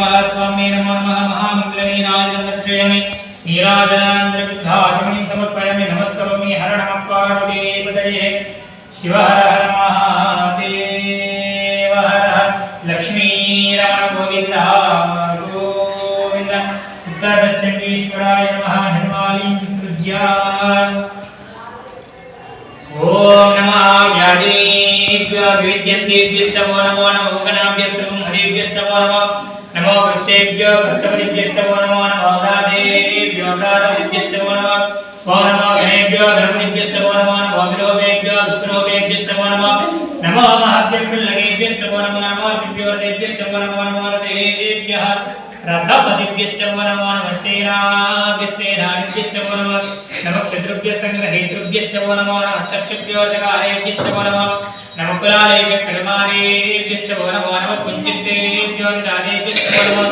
महास्वामी नमो नमः महामंगलनीराजनं दर्शयामि नीराजनान्द्रविग्रहाचमनीं समर्पयामि नमस्करोमि हर नमः पार्वतीपतये शिव हर हर महादेव हर लक्ष्मी रमण गोविंद गोविंद उत्तरदश्चण्डीश्वराय नमः निर्मालीं विसृज्य ओम नमः व्याधीभ्यो विविध्यन्तेभ्यश्च नमो नमो गणाभ्यस्त्रुं हरिभ्यश्च नमो वृक्षेभ्यो वृक्षपतिभ्यश्च नमो नमो व्रातेभ्यो व्रातपतिभ्यश्च नमो गणेभ्यो गणपतिभ्यश्च नमो विलोभेभ्यो विष्णुभेभ्यश्च नमो महभ्यश्च नमो विद्योरदेभ्यश्च नमो रथेभ्यः रथपतिभ्यश्च नमो सेनाभ्यश्च नमो क्षत्रुभ्यः संग्रहेतृभ्यश्च नमो हस्तक्षभ्यो जकारेभ्यश्च नमो कुलालेभ्यः कलमारेभ्यश्च नमो कुञ्चितेभ्यो चादेभ्यश्च नमो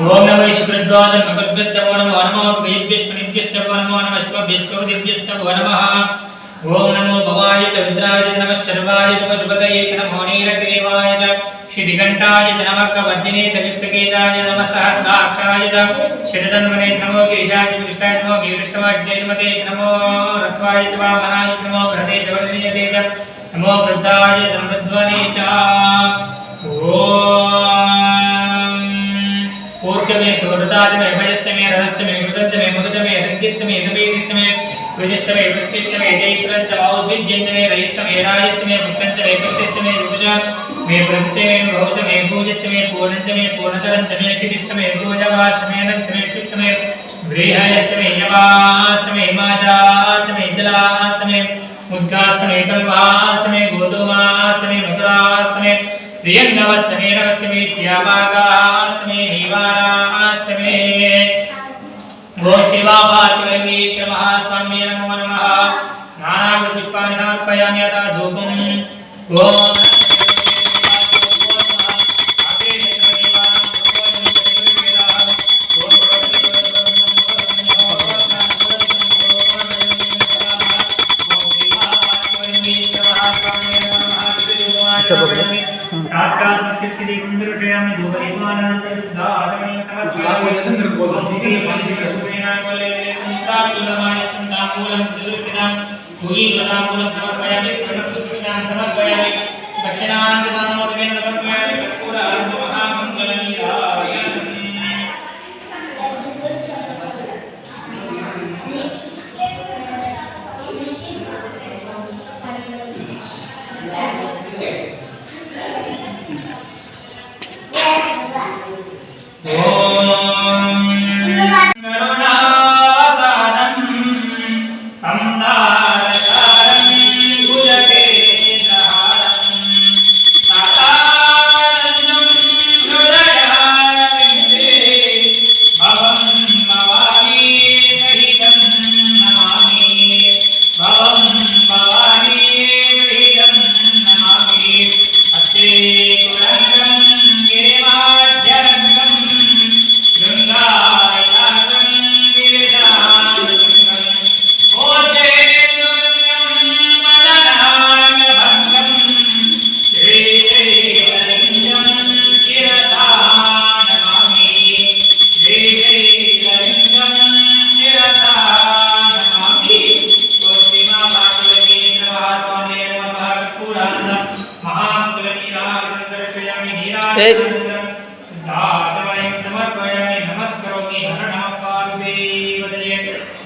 ओम नमो ईश्वरद्वादन मकरभ्यश्च नमो गयभ्यश्च नमो अश्वभ्यश्च नमः ओम नमो भवाय च रुद्राय च नमः शर्वाय च वज्रपतये च नमो नीलग्रीवाय च श्रीघंटाय च नमः कवर्जिने च वित्तकेशाय च नमः सहस्राक्षाय च शरदन्वने च नमो केशाय च विष्टाय च नमो वीरष्टवाय च जयमते च नमो रस्वाय च वामनाय च नमो बृहदे च वर्णयते च नमो वृद्धाय च मृद्वने च ओम पूर्वमे सुवृताच मे भयश्च मे रथश्च मे कृतश्च मे मुदच मे यज्ञश्च मे यज्ञवेदिश्च मे कृजश्च मे वृष्टिश्च मे जैत्रञ्च औद्भिज्यञ्च मे रयश्च मे रायश्च मे पुष्टञ्च मे कृत्यश्च मे युगज मे प्रभुश्च मे बहुच मे भूजश्च मे पूर्णञ्च मे पूर्णतरञ्च मे क्षितिश्च मे भोजवाश्च मे नञ्च मे क्षुच्च मे व्रीहयश्च मे यवाश्च मे माजाश्च मे जलाश्च मे उद्गाश्च मे कल्पाश्च मे गोधूमाश्च मे मधुराश्च मे प्रियंगवश्च मे नवश्च मे श्यामागाश्च मे हीवाराश्च मे ओम शिवा पार्वतीश्वर महास्वामी नमो नमः नानाविध पुष्पाणि समर्पयामि यथा धूपम् ओम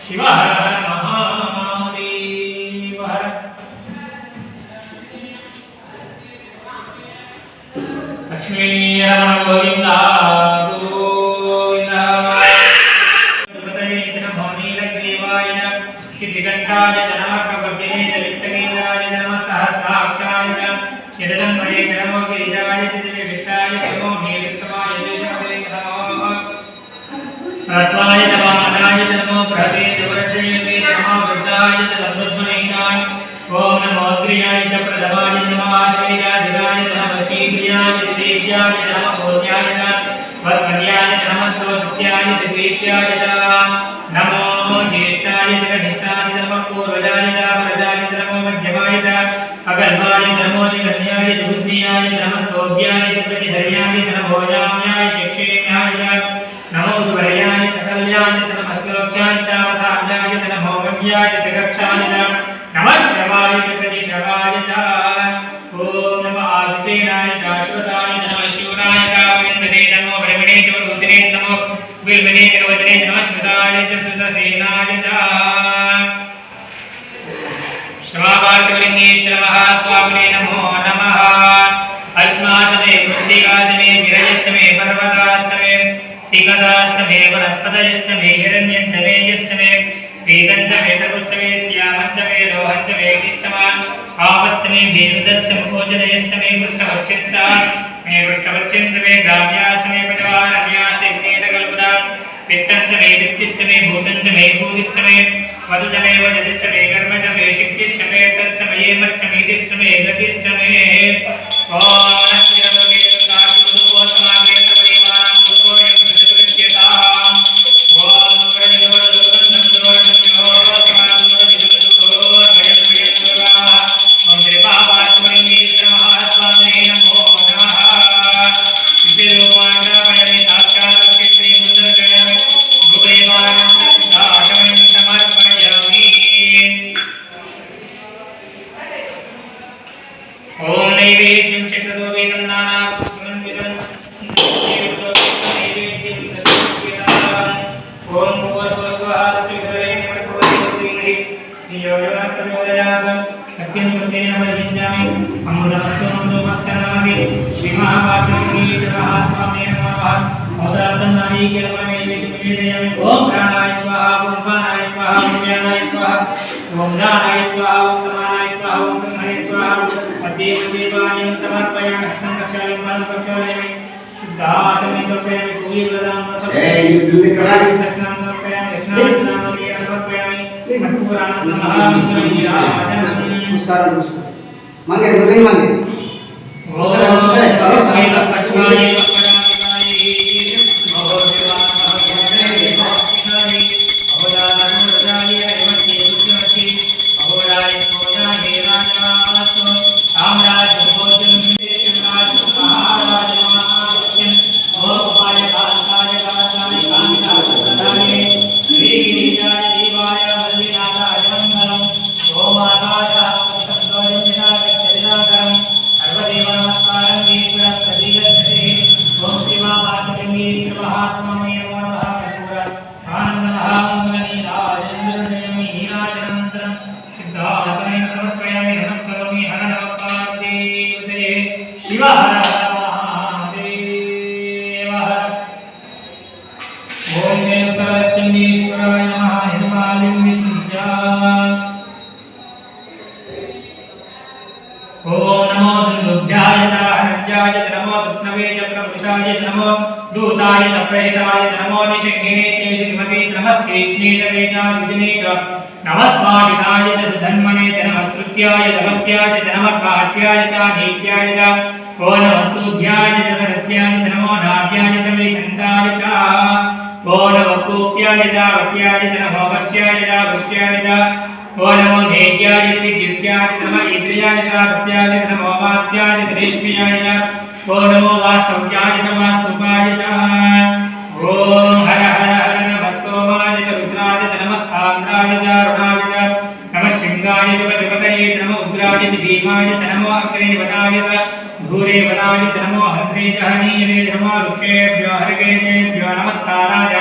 शिव हर हर महादेव हर लक्ष्मी रमण गोविंद गोविंद नमो नीलग्रीवाय श्रीघंटाय नमः कवर्जिने च वित्तकेशाय नमः सहस्राक्षाय शरदन्वने च नमो गिरिजाय च विष्टाय च नमो नीलस्तवाय च नमो रत्वाय च वामनाय च नमो बृहदे च वर्षयते च नमो वृद्धाय च लब्धध्वनेकाय ओम नमो अग्र्याय च प्रथमाय च नमः आश्वेयाय च नमः शीघ्रियाय च देव्याय च नमः भोज्याय च वत्सल्याय च नमः स्वभृत्याय च द्वीप्याय च नमो ज्येष्ठाय च कनिष्ठाय च नमः पूर्वजाय च परजाय च नमो मध्यमाय च अगर्भाय च नमो कन्याय च बुद्धियाय च नमः सोभ्याय च प्रतिधर्याय च नमो जाम्याय च विल्मने वचने नमस्कृताय च सुतसेनाय च श्रमापार्थिवलिङ्गेश्वर महास्वामिने नमो नमः अस्माकमे कृत्तिकादमे विरजस्तमे पर्वतास्तमे सिकदास्तमे वनस्पतयस्तमे हिरण्यन्तमे यस्तमे वेदन्तमे तरुस्तमे श्यामन्तमे रोहन्तमे किस्तमा आवस्तमे भेनुदस्तमे भोजनयस्तमे वृष्टवच्चित्रा मे वृष्टवच्चिन्तमे ग्राम्यास्तमे पटवारण्यासे विनेतकल्पदा पित्तन्तमे वित्तिस्तमे भूतन्तमे भूतिस्तमे वदुतमे वजतिस्तमे कर्मजमे शिक्तिस्तमे तत्तमये मच्चमेदिस्तमे गतिस्तमे ओम प्राणाय स्वाहा ओम पानाय स्वाहा ओम व्यानाय स्वाहा ओम दानाय स्वाहा ओम समानाय स्वाहा ओम ब्रह्मणे स्वाहा मध्ये मध्ये वाणीं समर्पयामि हस्तं प्रक्षालयामि पादं प्रक्षालयामि शुद्धात्मने समर्पयामि सूर्यप्रदानं समर्पयामि दक्षिणां समर्पयामि दक्षिणां समर्पयामि मत्पुराणं नमस्कार मांगे हृदय मांगे दूताय प्रहिताय नमो निषङ्गिने च श्रीमते नमस्ते स्नेहवेदायुजने च नमस्मादिताय च धन्मने च नमस्तुत्याय नमस्त्याय च नमकाट्याय च नीत्याय च ओ नमस्तुध्याय च सरस्याय च नमो नाट्याय च विशन्ताय च ओ नमस्तुत्याय च वट्याय च नमो वश्याय च वश्याय च ओ नमो नेत्याय च विद्युत्याय च नमो इन्द्रियाय च तप्याय च नमो वात्याय च रेष्म्याय च ओ नमो वास्तव्याय च वास्तुपाय च ओम हर हर हर नमः सोमाय च रुद्राय च नमस्ताम्राय च अरुणाय च नमः शृंगाय च वज्रपतये च नमो उग्राय च भीमाय च नमो अग्रेवदाय च धूरेवदाय च नमो हन्त्रे च हनीये च नमो वृक्षेभ्यो हरकेशेभ्यो नमस्काराय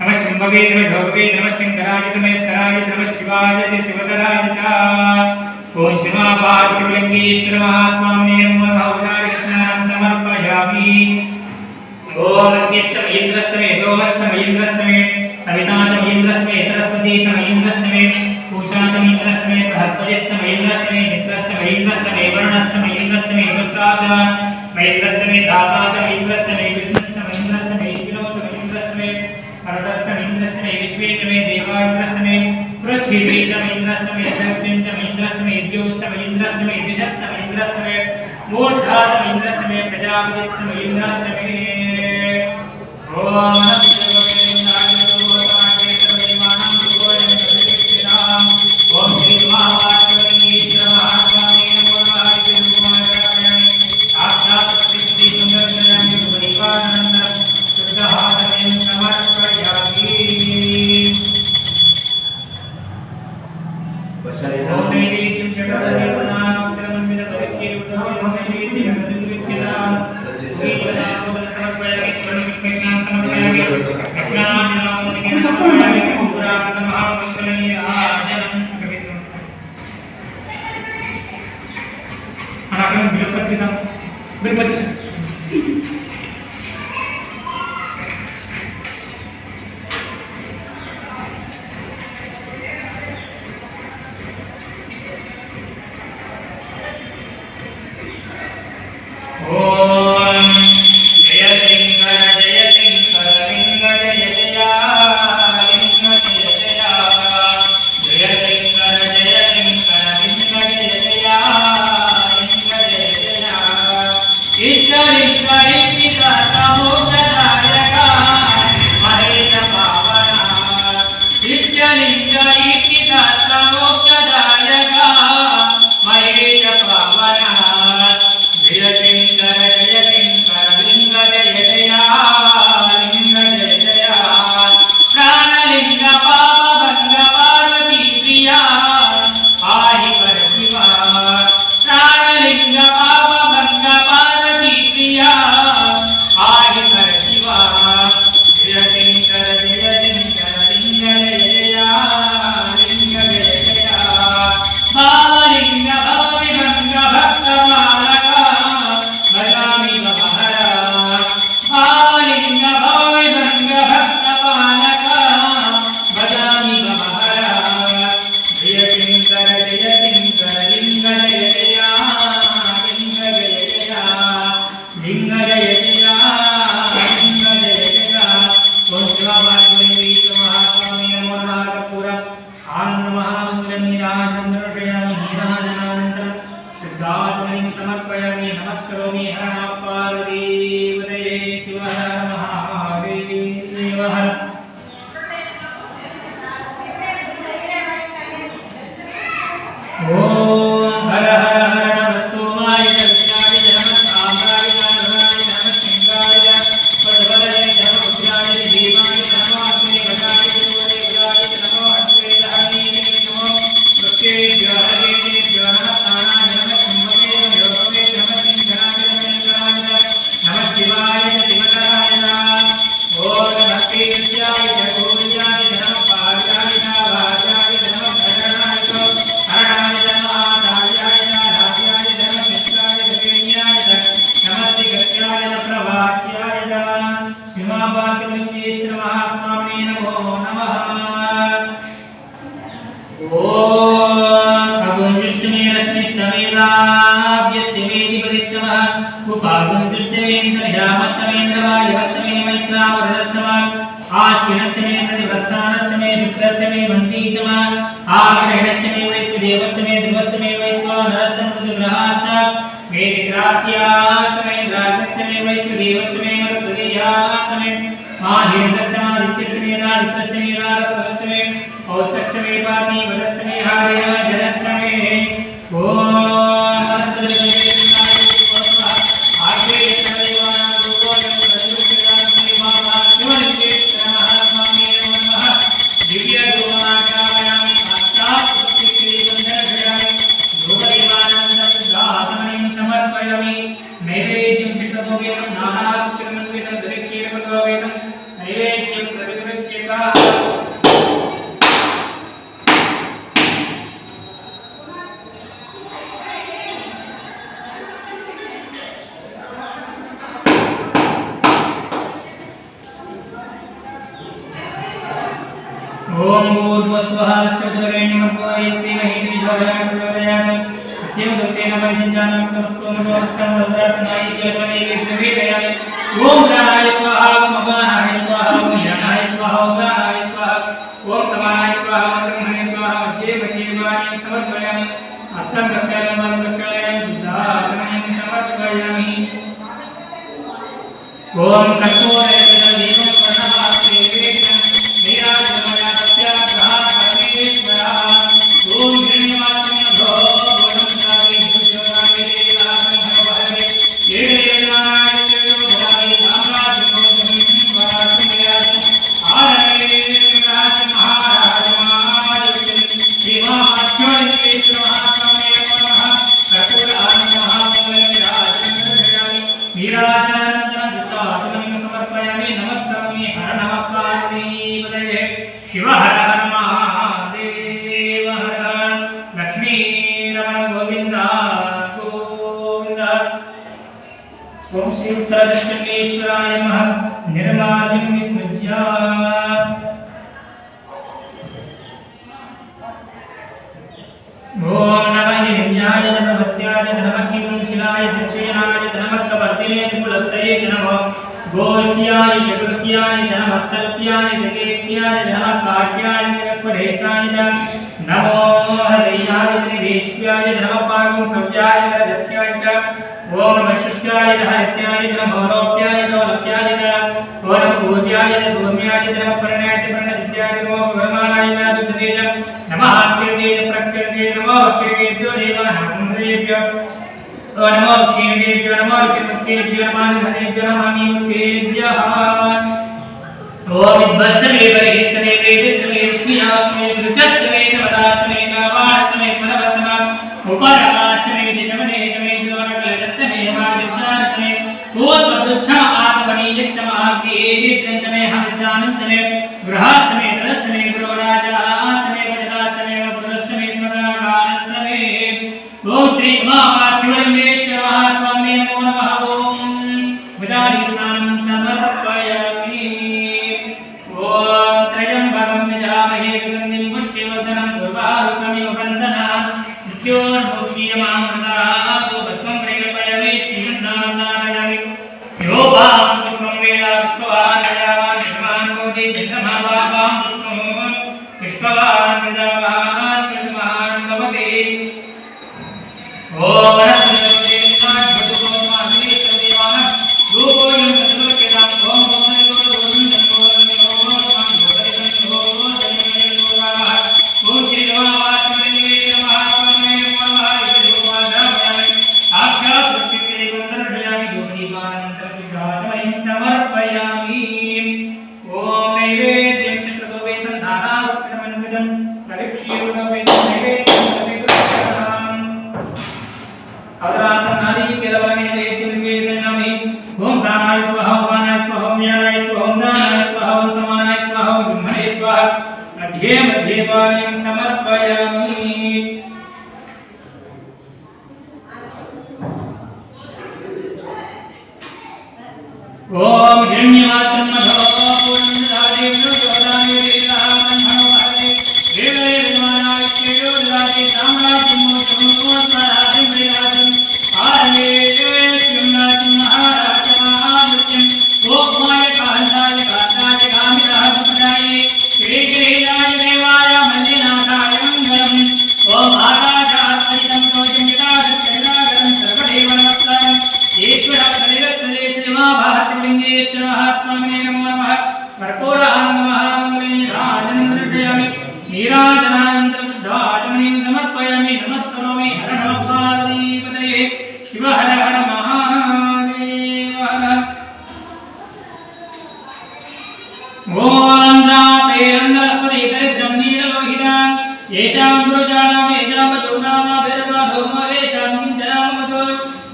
नमः शम्भवे च भोगवे च नमः शङ्कराय च महेश्वराय च नमः शिवाय च शिवतराय च ओम श्रीमापार्थिवलिङ्गेश्वर महास्वामिने नमः औदार्यस्नानं समर्पयामि ओम अग्निश्च महेन्द्रश्च मे सोमश्च महेन्द्रश्च मे सविता च महेन्द्रश्च मे सरस्वती च महेन्द्रश्च मे पूषा च महेन्द्रश्च मे बृहस्पतिश्च महेन्द्रश्च मे मित्रश्च महेन्द्रश्च मे वरुणश्च महेन्द्रश्च मे पुष्टा च महेन्द्रश्च मे दाता च महेन्द्रश्च मे विष्णुश्च महेन्द्रश्च मे ईश्वरो च महेन्द्रश्च मे भरतश्च महेन्द्रश्च मे विश्वे च मे देवान्द्रश्च मे पृथ्वी च महेन्द्रश्च मे अग्निं च महेन्द्रश्च मे द्योश्च महेन्द्रश्च मे दिशश्च महेन्द्रश्च मे मूर्धा च महेन्द्रश्च मे प्रजापतिश्च महेन्द्रश्च मे ओम शिवहर ओम हर हर हर नमः सोमाय जगन्नाथ नमः साम्राय नमः नमः सिंहाय पद्मवदने नमः उग्राय देवाय नमः अग्ने वदाय देवाय वदाय नमः अग्ने दहने नमः वृक्षे ज्वाले ज्वाला ताराय नमः कुंभवे योगवे नमः सिंहाय नमः शिवाय शिवतराय ओम नमः तेजाय गोविंदाय नमः पार्याय वाजाय नमः धरणाय हरणाय नमः आदायाय राजाय नमः चित्राय देव्याय नमस्ते गत्याय प्रवाक्याय श्रीमावाक्यलिंगेश्वर महात्माने नमो नमः ओम अगुंजुष्टमे रश्मिष्टमेदाभ्यष्टमे दिपदिष्टमः उपागुंजुष्टमेन्द्रयामष्टमेन्द्रवायवष्टमे मैत्रावरुणष्टमः आश्विनष्टमे प्रतिव्रतानष्टमे शुक्रष्टमे वन्तीचमः आग्रहणष्टमे वैश्वदेवष्टमे ध्रुवष्टमे वैश्वानरष्टमृतग्रहाश्च वेदिग्राह्याष्टमे रागष्टमे वैश्वदेवष्टमे मरुत्तदेयाष्टमे माहेन्द्रष्टमादित्यष्टमे नादित्यष्टमे नारदष्टमे औष्टष्टमे पाति वदष्टमे हारय जनष्टमे ओम नैवेद्यं चित्तदोवेदं नानाक्षरमन्वितं दरिक्षीरपदोवेदं नैवेद्यं प्रतिगृह्यता ओम भूर्भुवस्वः चतुर्वेण्यमर्भो यस्यैव हीतिविधोदयः प्रचोदयात् सत्यं दुर्गेण वैदिञ्जानं नमस्तोमस्तमं वज्रात्नाय चेतनैवेद्यवेदयामि ओम प्राणाय स्वाहा ओम अपानाय स्वाहा ओम ज्ञानाय स्वाहा ओम दानाय स्वाहा ओम समानाय स्वाहा ओम ब्रह्मणे स्वाहा मध्ये मध्ये वाणीं समर्पयामि हस्तं प्रक्षालनं पादं प्रक्षालयामि बुद्धाचमनीं समर्पयामि ओम कर्पूरयजलं दीपं स्वर्णमास्ते वेदं नीराजनमया सत्याग्रहा परमेश्वरः ओम हिरण्यवासनभो वनंतानि भुजगानि देवानि भवहरे येनाय चेतोधारि साम्राज्योऽहं वराजमेयात् आरणे राज महाराज महाराज श्रीमाच्योलिकेश्वर महात्मने नमः कर्पूर आनंद महामंगलविराजनं नीराजनं युक्ताचमनीं समर्पयामि नमस्कारामि हर नमः पार्वतीपतये शिव हर हर महादेव हर लक्ष्मी रमण गोविंद गोविंद ओम श्री उत्तरदक्षिणेश्वराय नमः निर्माल्यं विसृज्य ओम नमः हिरण्याय नमः वत्याय नमः किंशिलाय दक्षिणाय नमः कवर्तिने कुलस्तये नमः गोष्ट्याय जगत्याय नमः सत्याय जगेत्याय नमः काट्याय जगत्परेष्ठाय नमो हृदयाय त्रिवेश्याय नमः पागं सव्याय वरदत्याय ओम नमः शुष्काय नमः हत्याय नमः भौरोप्याय दौलभ्याय ओम नमः पूज्याय धूम्याय नमः पर्णाय प्रणदित्याय नमः वर्माणाय दुर्गेय नमः आकृतेय प्रकृतेय नमः वक्रेभ्यो देवानां देवेभ्यो नमो क्षीणेभ्यो नमो चित्तेभ्यो नमः निधनेभ्यो नमः मीमुखेभ्यः ओम विद्वस्तमे परिहितने वेदितने स्मियास्मे सृजस्तमे समदास्तमे कावाणस्तमे मनवस्तमे उपरास्तमे दिजमने जमे द्वारकलस्तमे मादिशास्तमे कोत्पदुच्छम आत्मनीयस्तम आग्नेयस्तमे हमिदानन्तमे गृहास्तमे तदस्तमे गुरुराजास्तमे वजदास्तमे वपुरस्तमे स्मदागारस्तमे ओम श्री महापार्थिवलिंगेश्वर महात्माने नमो नमः ओम विदारी स्नानं समर्पयामि ओम त्रयंबकं यजामहे सुगन्धिं पुष्टिवर्धनं उर्वारुकमिव बन्धनात् मृत्योर्मुक्षीयमामृतात् भस्मं प्रेरयामि श्रीगन्धानामयामि योपां पुष्पं वेला पुष्पवान् प्रजावान् पुष्पान् मोदि चन्द्रमावां पुष्पवान् प्रजावान् पुष्पवान् भवति ओम नमस्ते भगवान् मध्ये मध्ये पानीं समर्पयामि। ओम हिरण्यमात्रं मधो पूर्णदादेव गोदानि वीरामन्मनो महते देवये विमानाय केयोदाति साम्राज्यमो चमोत्पराधिं विराजम् आरणे देवेश्वरनाथं महाराजमाहामुच्यं ओमाय कान्ताय कान्ताय कामिताः सुपदाये श्रीगिरिराज देवाय मल्लिनाथाय मङ्गलम् ओम आकाशात्मजं तोजं विराजचन्द्रागरं सर्वदेव नमस्कारम् ईश्वरः महास्वामिने नमो नमः। कर्पूरानन्दमहामङ्गलनीराजनन्दर्शयामि नीराजनानन्तरबुद्धाचमनीं समर्पयामि। नमस्करोमि हर नमः पार्वतीपतये शिव हर हर महादेव हर। ओम जापे अंधस्पति दरिद्रं नीललोहितां येषां गुरुजानां येषां योगानां भैरवा भौमो येषां किञ्चनामतो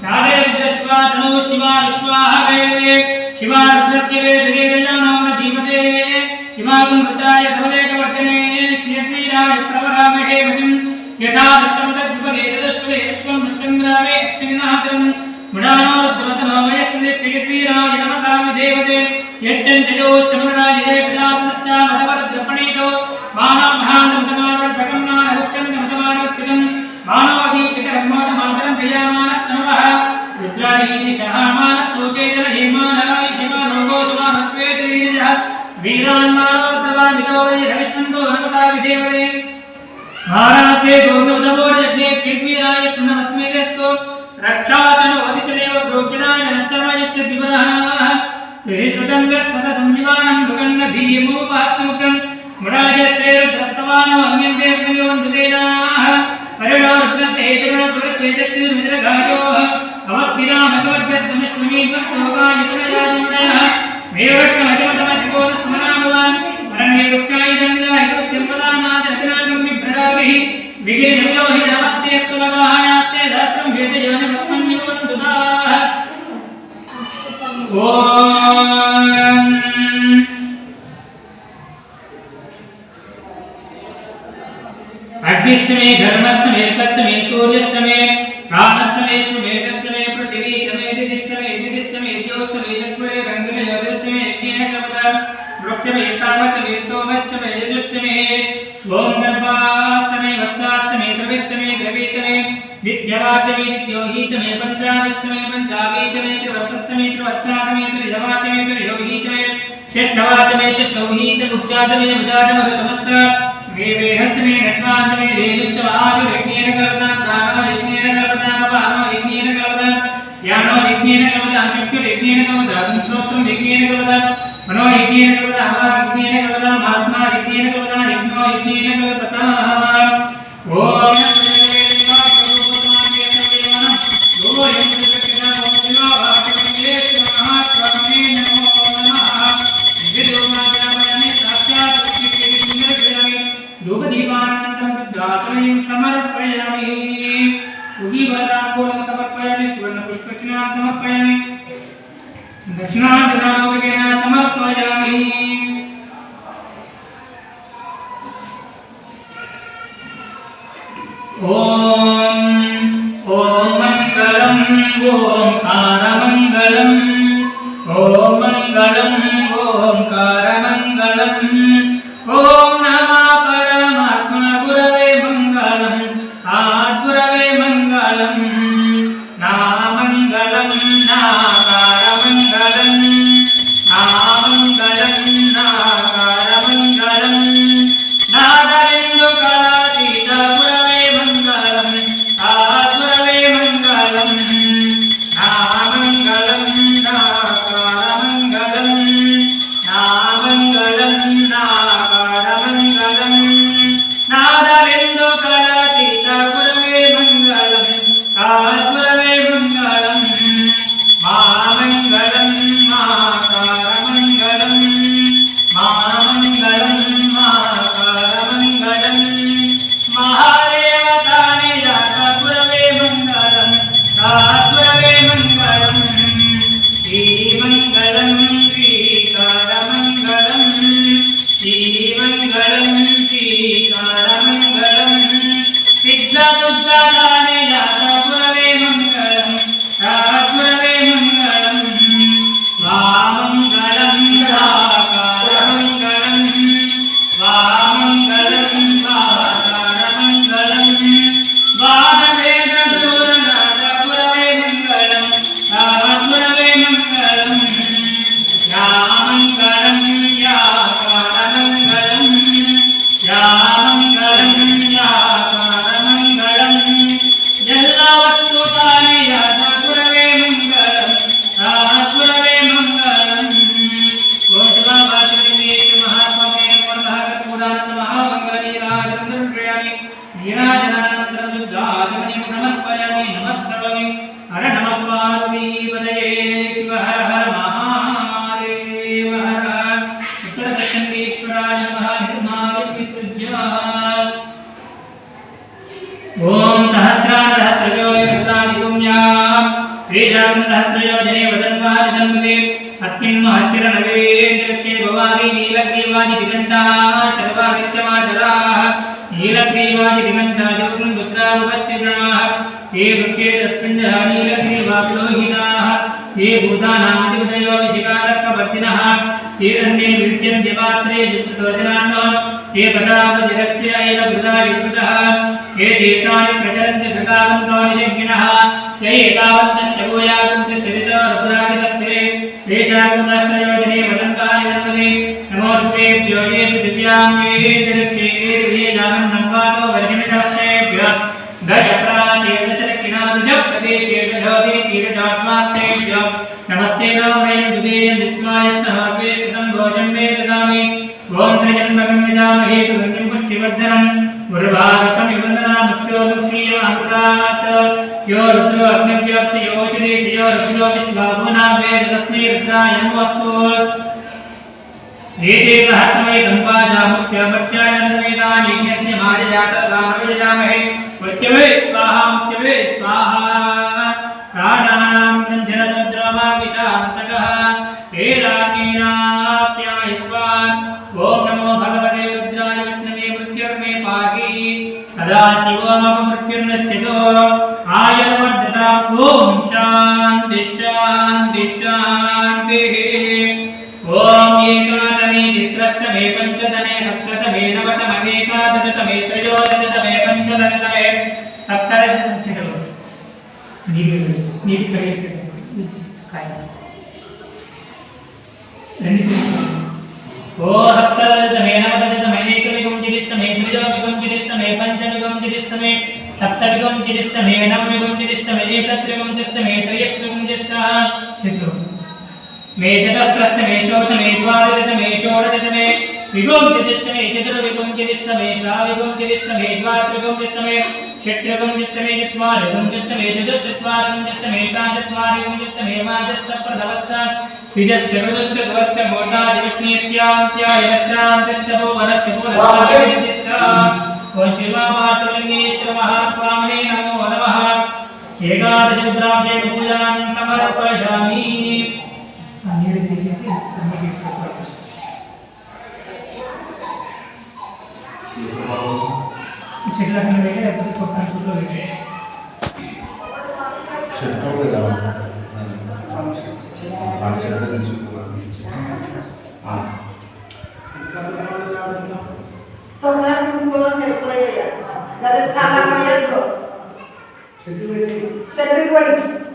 नादेवद्रश्वा तनु शिवा विश्वाः वेदे शिवा रुद्रस्य वेदजानां धीमते हिमागं रुद्राय भवदेकवर्तने क्षीरवीराय प्रवरामहे मतिं यथा दशमदद्विपदे तदश्वदे विश्वं विष्णुरामे अस्मिन्नाहत्रं मुडानो रुद्रोतमवयस्मिन् क्षीरवीराय नमसामि देवते यच्चञ्चयोच्चमुराजिरे पितापुनश्च मदवरुद्रपणीतो मानव महान्तमतमानप्रकम्नानहुच्चन्दमतमानोच्युतं मानवदीपितरम्मोदमातरं प्रियामानस्तनवः रुद्रादीनिशः मानस्तोकेतन हेमानाय हेमानोगोचमानस्वेतरीजः वीरान्मानोर्द्रवा रविष्मन्तो नमता विदेवते महाराष्ट्रे गोग्नवदमोर्यज्ञे क्षेत्वीराय पुनमस्मेदेस्तु रक्षाचनोदिचदेव प्रोक्यदाय नश्चर्मयच्चद्विवरः स्त्रीकृतं गत्ततं विमानं भुगन्न भीमोपहत्मुखं मुडाजत्रे रुद्रस्तवानो अन्यन्ते स्मयोन्दुतेनाः परिणो रुद्रस्य हेतुगुणपुरस्तेजत्तिर्मित्रघायोः अवस्थिरामतोर्गस्तमिष्वमीपस्तोकायतनयाजुडयः मेवट्टमजमतमज्योतस्मनामवान् अरण्यवृक्षायितन्विदाहिरुत्यम्पदानादरचनागं बिभ्रदाभिः विगिरिशमिलोहि नमस्ते स्तुवगाहायास्ते सहस्रं भेदयोनिमस्मन्योस्तुताः अग्निश्च मे धर्मश्च मे कश्च मे सूर्यश्च मे प्राणश्च मे मेघश्च मे पृथिवी च मे दिदिश्च मे द्योश्च मे चत्वरे रङ्गिने योगश्च मे यज्ञेन कवचा वृक्ष मे तामश्च मे स्तोमश्च मे यजुश्च मे ओम दर्भाश्च मे वत्साश्च मे द्रविश्च मे द्रवी च मे विद्यवाच मे नित्योहि च मे पञ्चाविश्च मे पञ्चावी च मे त्रिवत्सश्च मे त्रिवत्साच मे त्रिजवाच मे त्रियोहि च मे षष्ठवाच मे षष्ठौहि च उच्चाच मे उचाच मरुतमश्च मे वेहश्च मे नट्वाच मे देनुश्च महावियज्ञेन कवचा प्राणो यज्ञेन कवचा अपानो यज्ञेन कवचा ज्ञानो यज्ञेन कवचा चक्षुर्यज्ञेन कवचा श्रोत्रं यज्ञेन कवचा मनो यज्ञेन कवचा हवा यज्ञेन कवचा आत्मा यज्ञेन कवचा यज्ञो यज्ञेन कवचा ओम धूपदीपानन्तरं विद्याचरणं समर्पयामि। उदीपदाम्बूलं समर्पयामि। सुवर्णपुष्पचूर्णं समर्पयामि। दक्षिणाञ्जनामोदकेन समर्पयामि। सहस्रयोजने वदन्वानि जन्मते अस्मिन् महत्तिरनवेन्द्रक्षे भवानी नीलग्रीवादि दिगन्ता शर्वादिश्यमाचराः नीलग्रीवादि दिगन्ता जगन् रुद्रावपश्यताः ये वृक्षे तस्मिन् नीलग्रीवाविलोहिताः ये भूतानामधिपतयो विशिकारकवर्तिनः ये अन्ये विद्यन् दिवात्रे शुद्धोजनान्नो ये पदावधिरक्षयैलभृता विकृतः ये देतानि प्रचरन्ति सकावन्तानि शङ्किनः ये एतावन्तश्च भूयागन्तश्चरितो रुद्रावितस्ते तेषागुन्दस्त्रयोजने वदन्तानि धर्मते नमो रुद्रेभ्यो ये पृथिव्यां ये दक्षे ये जानन्नम्वातो वर्षमिषस्तेभ्यः दशप्राचेदचरकिनादजप्रदे चेदधोति चीरजात्मात्तेभ्यो नमस्ते नो वयं दुदेयं विस्मायश्च हर्वेष्टितं भोजं मे ददामि ओं त्र्यम्बकं यजामहे सुगन्धिं पुष्टिवर्धनम् उर्वारुकं युवन्दनामुक्त्योर्मुक्षीयमामृतात् यो रुद्रो अग्निव्याप्तयोचिते यो रुद्रो विश्वाभुवनाभे तस्मै रुद्राय नमोऽस्तु एते सहस्रमय कम्पाजामुक्त्यामर्त्यानन्दवेदानि यज्ञस्य मार्जजातस्वामविजामहे मुच्यवे स्वाहा मुच्यवे स्वाहा प्राणानां गन्धरद्रवाविशान्तकः हेलान्येनाप्यायस्वान् ॐ नमो भगवते रुद्राय विष्णवे मृत्युर्मे पाहि सदा शिवमपमृत्युर्नश्यतो आयुर्वर्धताम् ॐ शान्ति शान्ति शान्तिः ॐ एकादमे तिस्रश्चमे पञ्चदमे सप्तदमे नवदमे एकादशतमे त्रयोदशतमे पञ्चदशतमे सप्तदशतमे नीति करेक्ट काय ओ सप्तदशतमे नवदशतमे एकविकं चिदिष्टमे द्विजोविकं चिदिष्टमे पञ्चविकं चिदिष्टमे सप्तविकं चिदिष्टमे नवविकं चिदिष्टमे एकत्रिकं चिदिष्टमे त्रयत्रिकं चिदिष्टः मे चतस्रश्चमे चौथमे द्वादशतमे षोडशतमे विगों चिदिष्टमे चतुर्विगं चिदिष्टमे षाविगं चिदिष्टमे द्वात्रिकं चिदिष्टमे षट्रिकं चिदिष्टमे चत्वारिकं चिदिष्टमे चतुश्चत्वारिकं चिदिष्टमे एकाचत्वारिकं चिदिष्टमे माजश्च प्रथमश्च द्विजश्च ऋतश्च ध्वश्च मोटादिविष्णीत्यान्त्यायत्रान्तश्च भुवनश्च भुवनश्च ओ शिवामातुलिङ्गेश्वर महास्वामिने नमो नमः एकादशरुद्राभिषेकपूजां समर्पयामि నీరు తీసేసి అన్నిటి చెట్ల కింద పెట్టే లేకపోతే పక్కన చుట్టూ పెట్టే చెట్టు కదా కడుపు